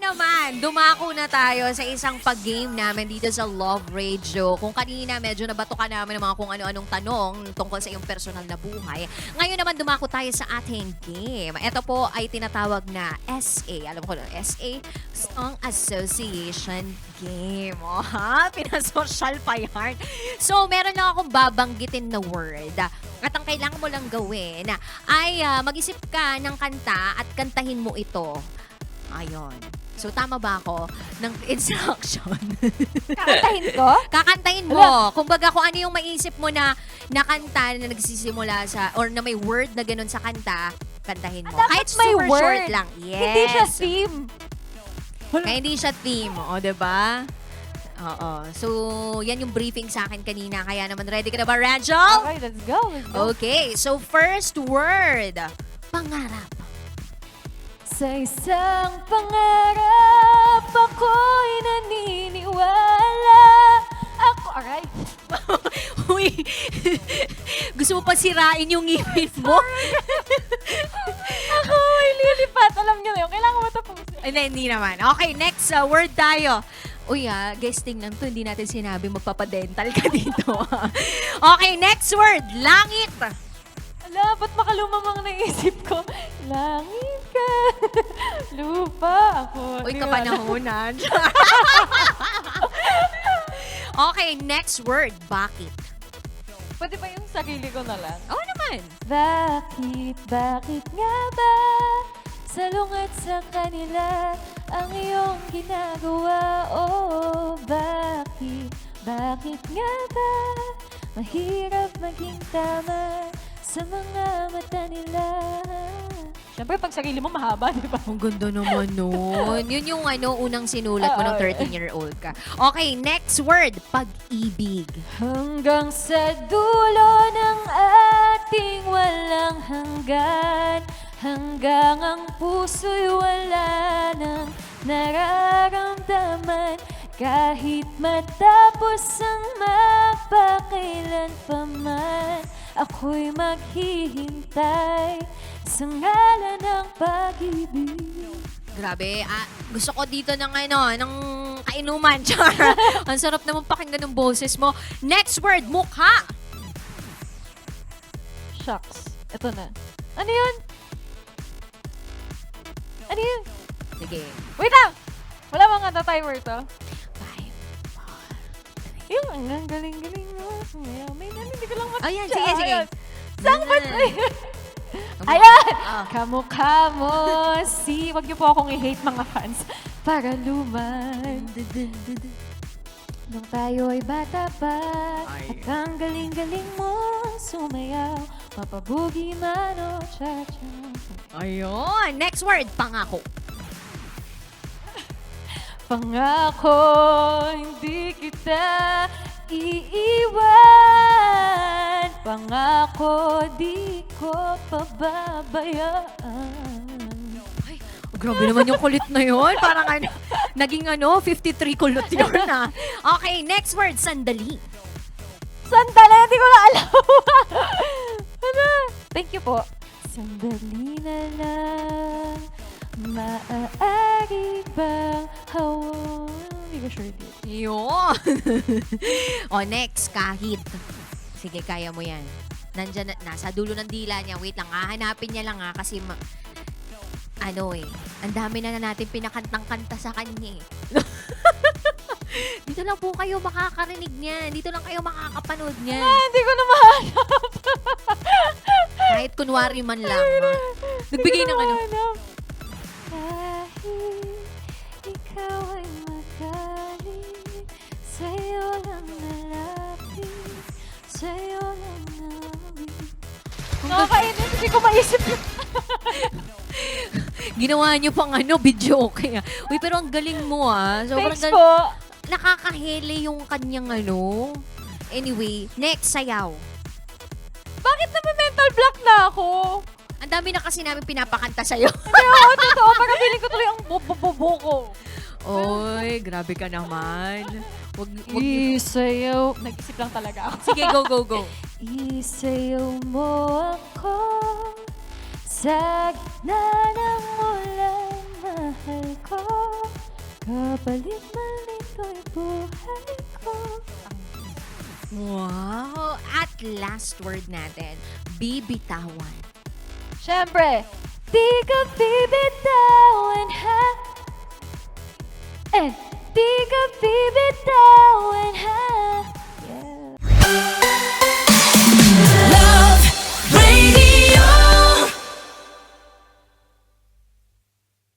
naman, dumako na tayo sa isang pag-game namin dito sa Love Radio. Kung kanina medyo nabato ka namin ng mga kung ano-anong tanong tungkol sa iyong personal na buhay, ngayon naman dumako tayo sa ating game. Ito po ay tinatawag na SA. Alam ko na, SA, Song Association Game. O ha? Pinasosyal pa yan. So, meron lang akong babanggitin na word. At ang kailangan mo lang gawin ay mag-isip ka ng kanta at kantahin mo ito. Ayun. So, tama ba ako ng instruction? Kakantahin ko? Kakantahin mo. Kumbaga, kung ano yung maisip mo na kanta na nagsisimula sa, or na may word na ganun sa kanta, kantahin mo. Kahit may super word. short lang. Yes. Hindi siya theme. Kaya hindi siya theme. O, diba? Oo. So, yan yung briefing sa akin kanina. Kaya naman, ready ka na ba, Rangel? Okay, let's go. Okay. So, first word. Pangarap. Sa isang pangarap, ako'y naniniwala. Aray. Uy, gusto mo pa sirain yung ngipin mo? Ako'y lilipat. Alam niyo na yun. Kailangan mo tapusin. Hindi naman. Okay, next word tayo. Uy guesting lang to. Hindi natin sinabi magpapadental ka dito. Okay, next word. Langit. Ala, ba't makalumang ang naisip ko? Langit ka, lupa ako. Uy, kapanahonan. Okay, next word. Bakit? Pwede ba yung sarili ko na lang? Oo naman. Bakit nga ba salungat sa kanila ang iyong ginagawa? Oh, bakit nga ba mahirap maging tama sa mga mata nila? Siyempre, pag sarili mo mahaba, di ba? Ang ganda naman nun. Yun yung unang sinulat mo ng 13-year-old ka. Okay, next word. Pag-ibig. Hanggang sa dulo ng ating walang hanggan, hanggang ang puso'y wala nang nararamdaman, kahit matapos ang mapakailan pa man, ako'y maghihintay sa ngalan ng pag-ibig. Grabe, gusto ko dito ng ng kainuman. Ang sarap naman pakinggan ng boses mo. Next word, mukha. Shucks. Ito na. Ano yun? Ano yun? Sige. Wait lang! Wala mga na-timer to? 5, 4, Yung ang galing-galing mo. May hindi ko lang matcha. Ayan, sige. Saan ba? Ayan! Ah. Kamukha mo. Wag niyo po akong i-hate mga fans. Para luman. Nung tayo ay bata pa, at ang galing-galing mo sumayaw, mapabugi man o cha-cha. Ayun. Next word, pangako. Pangako, hindi kita iiwan. Pangako, di ko pababayaan. Ay, grabe naman yung kulit na yun. Parang naging 53 kulot yun na. Okay, next word, sandali. Sandali, hindi ko na alam. Ano? Thank you po. Sandali na lang, maaari bang hawa? Hindi ko sure dito. Yun. O, next, kahit. Sige, kaya mo yan. Nandyan, nasa dulo ng dila niya. Wait lang, hahanapin niya lang kasi ang dami na natin pinakantang-kanta sa kanya Dito lang po kayo makakarinig niyan. Dito lang kayo makakapanood niyan. Hindi ko na mahanap. Kahit kunwari man lang. Nagbigay ng Kahit ikaw ay magaling, sa'yo lang nalapit, sa'yo lang nawit. Nakakainis, hindi ko maisip yun. Ginawa niyo pang video okay. Uy, pero ang galing mo Sobrang Thanks po. Nakakahele yung kanyang Anyway, next, sayaw. Bakit naman mental block na ako? Ang dami na kasi namin pinapakanta sa'yo. Hindi, oo, totoo. Para feeling ko tuloy ang bobo ko. Oy, grabe ka naman. Wag Isayaw. Nag-isip lang talaga ako. Sige, go. Isayaw mo ako sa gitna ng ulan, mahal ko. Kapalit man ito'y buhay ko. Wow! At last word natin, bibitawan. Siyempre, di ka bibitawan